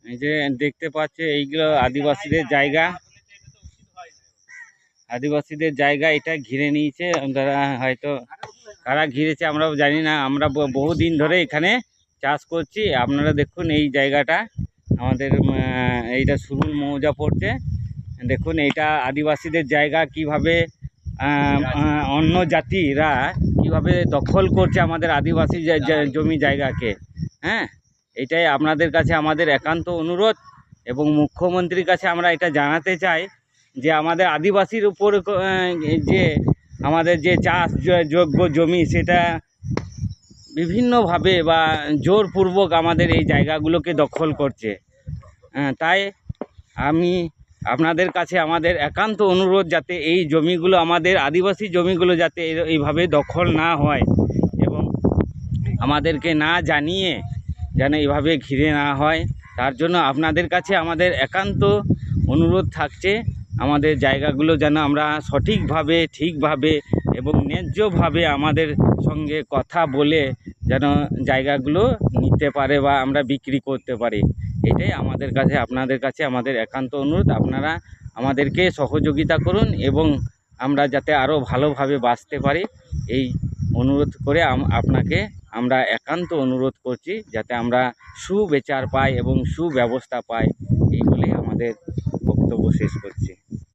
এই যে দেখতে পাচ্ছে এইগুলো আদিবাসীদের জায়গা। আদিবাসীদের জায়গা এটা ঘিরে নিয়েছে তারা, হয়তো কারা ঘিরেছে আমরাও জানি না। আমরা বহুদিন ধরে এখানে চাষ করছি। আপনারা দেখুন এই জায়গাটা আমাদের এইটা সুরুল মৌজা পড়ছে। দেখুন এইটা আদিবাসীদের জায়গা, কিভাবে অন্য জাতিরা কিভাবে দখল করছে আমাদের আদিবাসী জমি জায়গাকে। হ্যাঁ, এটাই আপনাদের কাছে আমাদের একান্ত অনুরোধ, এবং মুখ্যমন্ত্রীর কাছে আমরা এটা জানাতে চাই যে আমাদের আদিবাসীর উপর যে আমাদের যে চাষযোগ্য জমি সেটা বিভিন্নভাবে বা জোরপূর্বক আমাদের এই জায়গাগুলোকে দখল করছে। তাই আমি আপনাদের কাছে আমাদের একান্ত অনুরোধ, যাতে এই জমিগুলো, আমাদের আদিবাসী জমিগুলো যাতে এইভাবে দখল না হয়, এবং আমাদেরকে না জানিয়ে যেন এইভাবে ঘিরে না হয়, তার জন্য আপনাদের কাছে আমাদের একান্ত অনুরোধ থাকছে। আমাদের জায়গাগুলো যেন আমরা সঠিকভাবে, ঠিকভাবে এবং ন্যায্যভাবে আমাদের সঙ্গে কথা বলে যেন জায়গাগুলো নিতে পারে বা আমরা বিক্রি করতে পারি। এটাই আমাদের কাছে, আপনাদের কাছে আমাদের একান্ত অনুরোধ। আপনারা আমাদেরকে সহযোগিতা করুন এবং আমরা যাতে আরও ভালোভাবে বাঁচতে পারি, এই অনুরোধ করে আপনাকে আমরা একান্ত অনুরোধ করছি, যাতে আমরা সুবিচার পাই এবং সুব্যবস্থা পাই। এই বলেই আমাদের বক্তব্য শেষ করছি।